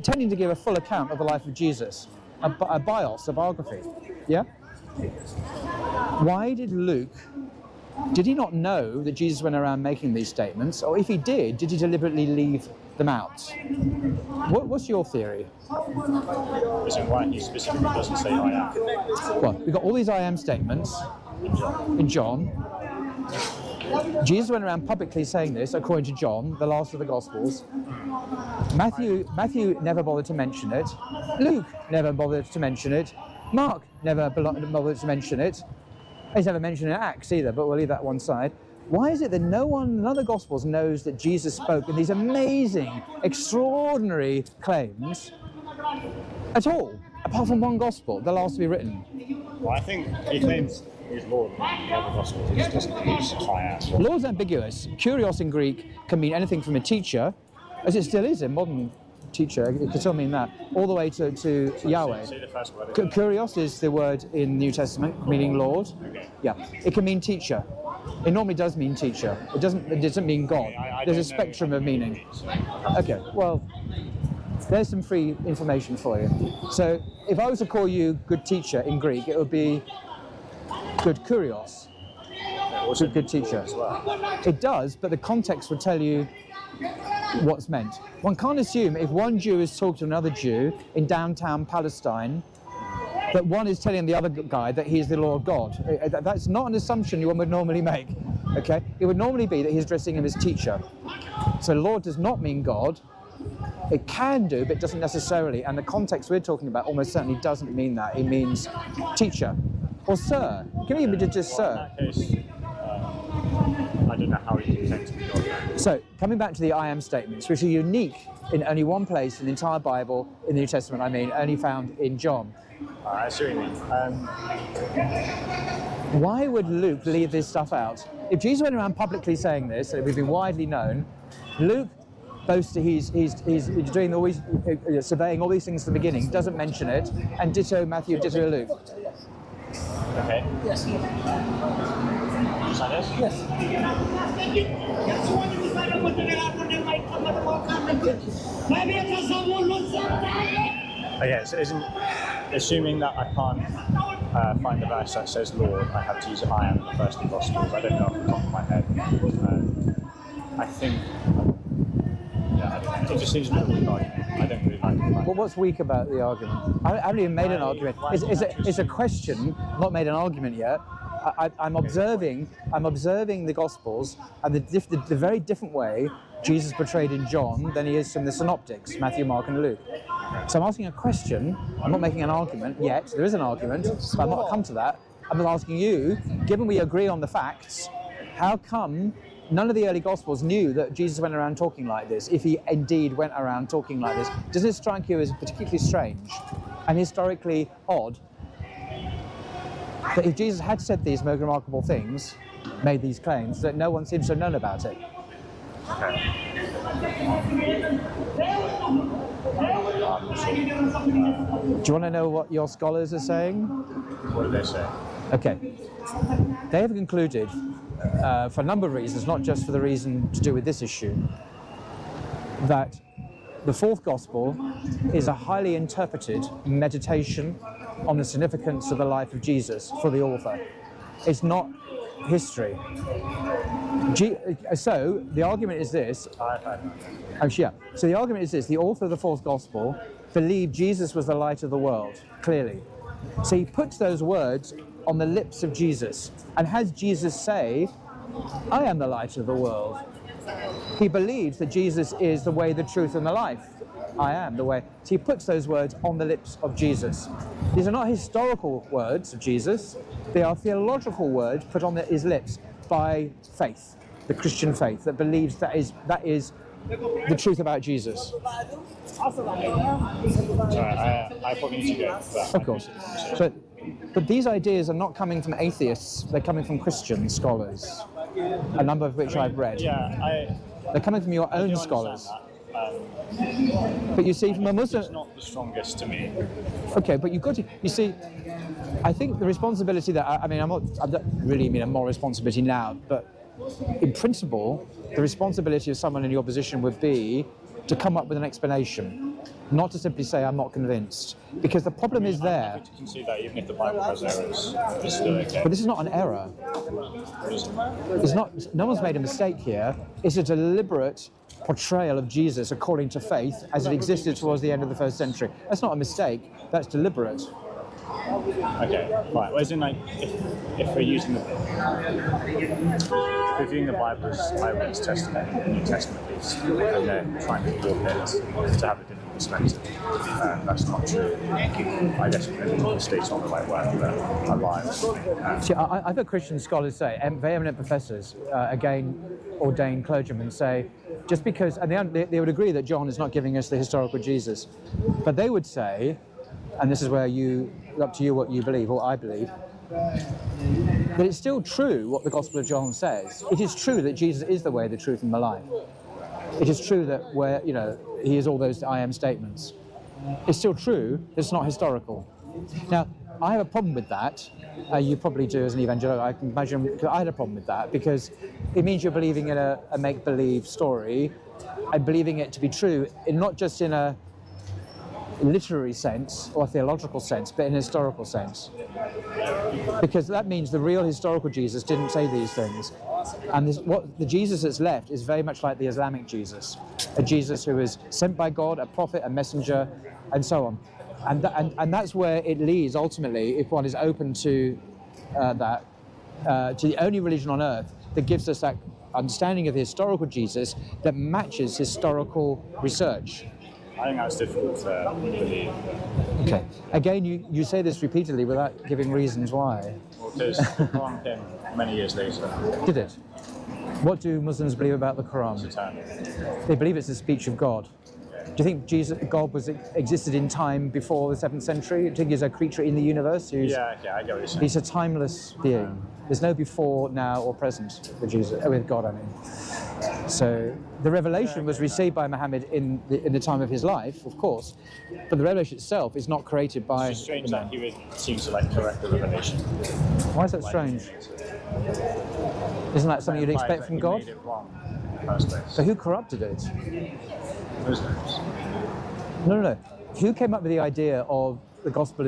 intending to give a full account of the life of Jesus, a bios, a biography. Yeah? Why did Luke, did he not know that Jesus went around making these statements? Or if he did he deliberately leave them out? What's your theory? Is it why he specifically doesn't say I am? Well, we've got all these I am statements in John. Jesus went around publicly saying this, according to John, the last of the Gospels. Matthew never bothered to mention it. Luke never bothered to mention it. Mark never bothered to mention it. He's never mentioned it in Acts either, but we'll leave that one side. Why is it that none of the Gospels knows that Jesus spoke in these amazing, extraordinary claims at all, apart from one Gospel, the last to be written? Well, I think he claims he's Lord in the other Gospels. He just doesn't use I am. Lord's ambiguous. Kurios in Greek can mean anything from a teacher, as it still is in modern teacher, it could still mean that, all the way to Yahweh. Say the first word. Kurios is the word in the New Testament meaning Lord. Okay. Yeah, it can mean teacher. It normally does mean teacher. It doesn't mean God. I There's a don't know spectrum of meaning. So Okay, well, there's some free information for you. So if I was to call you good teacher in Greek, it would be good kurios. also Good teacher. as well. It does, but the context would tell you what's meant. One can't assume if one Jew is talking to another Jew in downtown Palestine that one is telling the other guy that he's the Lord God. That's not an assumption one would normally make. Okay, it would normally be that he's addressing him as teacher. So Lord does not mean God. It can do, but it doesn't necessarily. And the context we're talking about almost certainly doesn't mean that. It means teacher or sir. It can even be just sir. In that case, I don't know how he can claim to be God. So, coming back to the I am statements, which are unique in only one place in the entire Bible, in the New Testament, only found in John. I see what you mean. Why would Luke leave this stuff out? If Jesus went around publicly saying this, and it would be widely known, Luke boasts he's doing all these, surveying all these things at the beginning, doesn't mention it, and ditto Matthew, ditto Luke. Okay. Yes. Okay, so assuming that I can't find the verse that says Lord, I have to use I am in the first two Gospels. I don't know off the top of my head. I think, I don't know. It just seems a little weak argument. I don't really like it. Well, what's weak about the argument? I haven't even made an argument. It's a question, not made an argument yet. I'm observing the Gospels and the very different way Jesus portrayed in John than he is from the Synoptics, Matthew, Mark, and Luke. So I'm asking a question. I'm not making an argument yet. There is an argument, but I'm not come to that. I'm asking you, given we agree on the facts, how come none of the early Gospels knew that Jesus went around talking like this, if he indeed went around talking like this? Does it strike you as particularly strange and historically odd that if Jesus had said these most remarkable things, made these claims, that no one seems to have known about it? Do you want to know what your scholars are saying? What do they say? Okay. They have concluded, for a number of reasons, not just for the reason to do with this issue, that the fourth Gospel is a highly interpreted meditation on the significance of the life of Jesus for the author. It's not history. So the argument is this. So the argument is this: the author of the fourth Gospel believed Jesus was the light of the world, clearly. So he puts those words on the lips of Jesus and has Jesus say, "I am the light of the world." He believes that Jesus is the way, the truth, and the life. I am the way. So he puts those words on the lips of Jesus. These are not historical words of Jesus. They are theological words put on his lips by faith, the Christian faith that believes that is the truth about Jesus. Sorry, I probably need to go. Of course. But these ideas are not coming from atheists. They're coming from Christian scholars, a number of which I've read. They're coming from your own scholars. But you see, from a Muslim, it's not the strongest to me. Okay, but you've got to. You see, I think the responsibility that I don't really mean a moral responsibility now, but in principle, the responsibility of someone in your position would be to come up with an explanation. not to simply say I'm not convinced, because the problem is there. I'm happy to concede that even if the Bible has errors, it's still okay. But this is not an error. What is it? It's not. No one's made a mistake here. It's a deliberate portrayal of Jesus according to faith as it existed towards the end of the first century. That's not a mistake. That's deliberate. Okay, right. Well, as in, like, if we're using the, if we're viewing the Bible as eyewitness testimony, the New Testament is, and then trying to warp it to have a different perspective, that's not true. I guess mistakes on the right word, but our lives. See, I've heard Christian scholars say, very eminent professors, again, ordained clergymen say, just because, and they would agree that John is not giving us the historical Jesus, but they would say, and this is where up to you what you believe, or I believe, but it's still true what the Gospel of John says. It is true that Jesus is the way, the truth, and the life. It is true that he is all those I am statements. It's still true, it's not historical. Now, I have a problem with that. You probably do as an evangelical. I can imagine I had a problem with that because it means you're believing in a make-believe story and believing it to be true, not just in a literary sense or theological sense, but in a historical sense. Because that means the real historical Jesus didn't say these things. And what the Jesus that's left is very much like the Islamic Jesus, a Jesus who is sent by God, a prophet, a messenger, and so on. And that's where it leads ultimately, if one is open to to the only religion on earth that gives us that understanding of the historical Jesus that matches historical research. I think that's difficult to believe. Okay. Again, you say this repeatedly without giving reasons why. Well, because the Quran came many years later. Did it? What do Muslims believe about the Quran? It's eternal. They believe it's the speech of God. Do you think God existed in time before the 7th century? Do you think he's a creature in the universe? Yeah, okay, I get what you're saying. He's a timeless being. There's no before, now, or present with with God, I mean. So the revelation was received by Muhammad in the time of his life, of course, but the revelation itself is not created by. It's strange that he would seem to correct the revelation. Why is that strange? Isn't that something you'd expect from God? He made it wrong in the first place. So who corrupted it? Muslims. No. Who came up with the idea of the gospel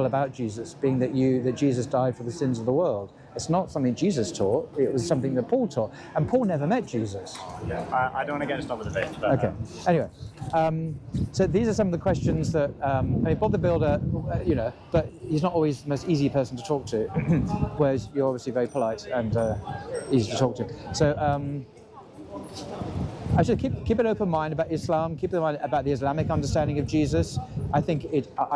about Jesus being that Jesus died for the sins of the world? It's not something Jesus taught. It was something that Paul taught, and Paul never met Jesus. Yeah, I don't want to get into another debate. But, okay. Anyway, so these are some of the questions that Bob the Builder, but he's not always the most easy person to talk to, whereas you're obviously very polite and easy to talk to. So. I should keep an open mind about Islam, keep an open mind about the Islamic understanding of Jesus. I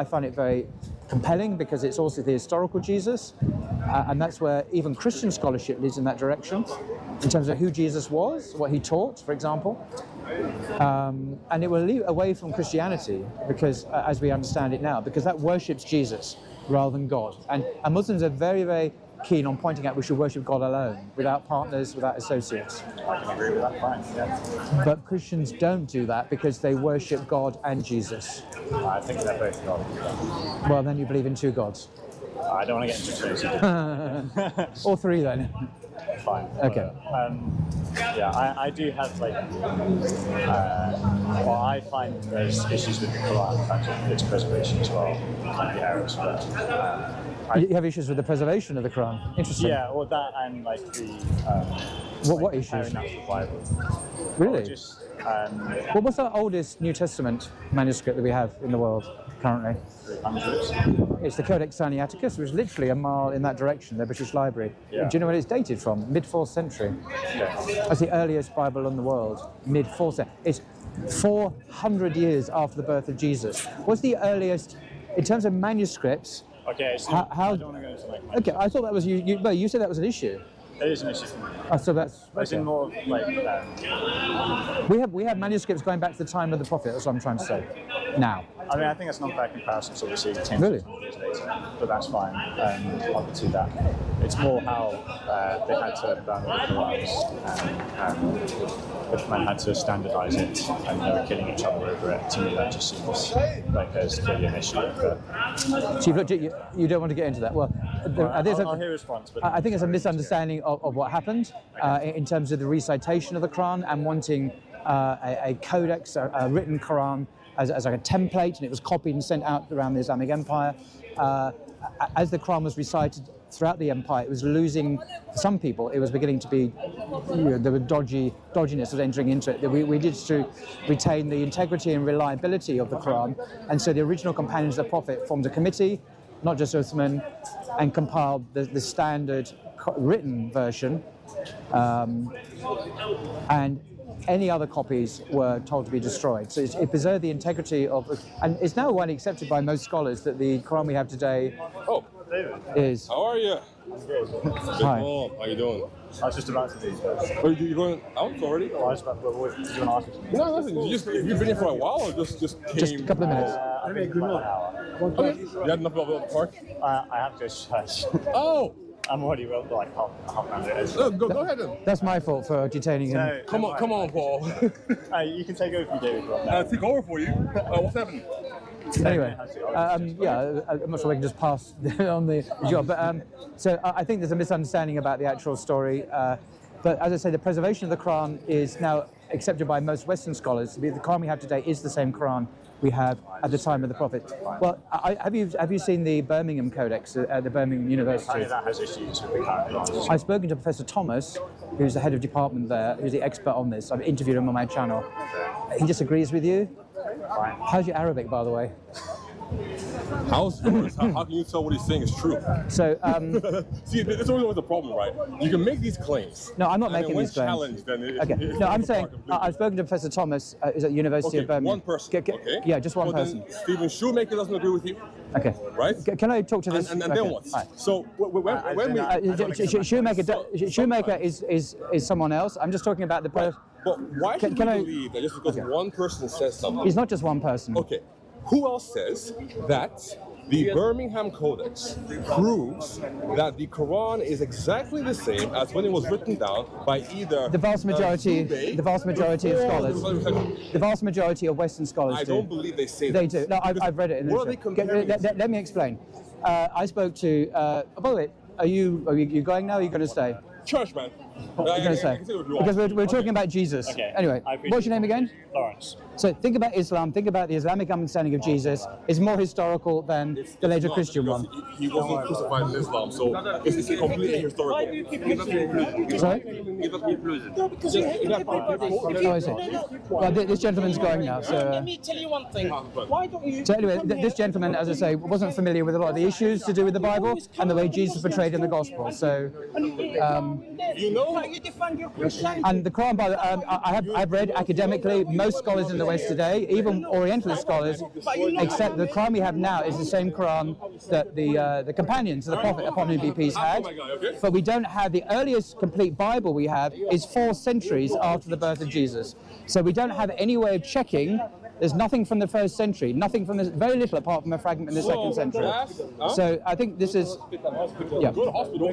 find it very compelling because it's also the historical Jesus, and that's where even Christian scholarship leads in that direction, in terms of who Jesus was, what he taught, for example. And it will lead away from Christianity, because as we understand it now, because that worships Jesus rather than God. And Muslims are very, very keen on pointing out we should worship God alone, without partners, without associates. I can agree with that, fine, yeah. But Christians don't do that because they worship God and Jesus. I think they're both God. Well, then you believe in two gods. I don't want to get into Trinity. Or three then. Fine. Okay. I do have I find there's issues with the Quran in terms of its preservation as well, kind of the errors, but you have issues with the preservation of the Quran. Interesting. Yeah, or that and the what issues? That with the Bible. Really? Or just, what's the oldest New Testament manuscript that we have in the world currently? 300s. It's the Codex Sinaiticus, which is literally a mile in that direction, the British Library. Yeah. Do you know when it's dated from? Mid-4th century. Yeah. That's the earliest Bible in the world. Mid-4th century. It's 400 years after the birth of Jesus. What's the earliest, in terms of manuscripts? Okay, so how I don't want to go into Okay, I thought that was you. Well, you said that was an issue. It is an issue for me. So that's. It's in more We have manuscripts going back to the time of the prophet. That's what I'm trying to say. Now. I mean, I think that's not a fair comparison. So obviously, 10 really? years later, but that's fine. I'll do that. It's more how they had to burn all the Qurans, and the man had to standardise it, and they were killing each other over it. To me, that just seems like there's clearly an issue. But, so you've looked at, you don't want to get into that. Well, I'll hear a response. But I think it's a misunderstanding of what happened in terms of the recitation of the Quran and wanting a codex, a written Quran, as like a template, and it was copied and sent out around the Islamic Empire. As the Quran was recited throughout the empire, it was losing, for some people, it was beginning to be, there were dodginess was entering into it. We did to retain the integrity and reliability of the Quran, and so the original companions of the Prophet formed a committee, not just Uthman, and compiled the standard written version, and any other copies were told to be destroyed. So it preserved the integrity of, and it's now widely accepted by most scholars that the Quran we have today is. How are you? Hi. How you doing? I was just about to do that. Are you going out already? I was about to, what, do you want to ask me? No, nothing. You've been here for a while, or just came? Just a couple of minutes. I've been here for about an hour. Okay. You had enough about the park? I have to go to church. Oh! I'm already like half an hour late. No, go ahead then. That's my fault for detaining him. No, Come on, Paul. you can take over if you do. Right Take over for you. What's happening? Anyway, yeah, I'm not sure we can just pass on the job. But so I think there's a misunderstanding about the actual story. But as I say, the preservation of the Quran is now accepted by most Western scholars. The Quran we have today is the same Quran we have at the time of the Prophet. Well, have you seen the Birmingham Codex at the Birmingham University? that has issues with the current. I've spoken to Professor Thomas, who's the head of department there, who's the expert on this. I've interviewed him on my channel. He disagrees with you. How's your Arabic, by the way? How's yours? How can you tell what he's saying is true? So, see, there's always a problem, right? You can make these claims. no, I'm not and making when these claims. challenged, then Okay. No, I'm saying I've spoken to Professor Thomas, who's at the University of Birmingham. One person. Okay. Yeah, just one Well, person. then Stephen Shoemaker doesn't agree with you, Okay. right? Can I talk to this? And okay. then what? All right. So when we Shoemaker is someone else. I'm just talking about the person. but why should can we I- believe that just because one person says something? He's not just one person. Okay, who else says that the Birmingham Codex proves that the Quran is exactly the same as when it was written down by either The vast majority of scholars. I The vast majority of Western scholars do. don't believe they say They that. do. No, I've read it in the What are they literature. comparing it to? Let me explain. I spoke to. By the way, are you going now? Or are you going to stay? Church, man. You're going to stay because we're talking about Jesus. Okay. Anyway, I appreciate what's your name again? Lawrence. So think about Islam. Think about the Islamic understanding of Jesus is more historical than the later Christian one. He wasn't crucified in Islam, so it's completely historical. Sorry? No, because you have people. Oh, is it? Well, this gentleman's going now. So, Let me tell you one thing. Why don't you? so anyway, come this here? gentleman, as I say, wasn't familiar with a lot of the issues to do with the Bible and the way Jesus portrayed in the Gospel. So, You know- Can't you defend your Christianity? and the Quran, I've read academically, most scholars in the West today, even Orientalist scholars, accept the Quran we have now is the same Quran that the companions of the Prophet upon whom be peace had. But we don't have the earliest complete Bible we have is 4 centuries after the birth of Jesus. So we don't have any way of checking. There's nothing from the 1st century, nothing from the, very little apart from a fragment in the 2nd century. So I think this is, yeah. Go to hospital.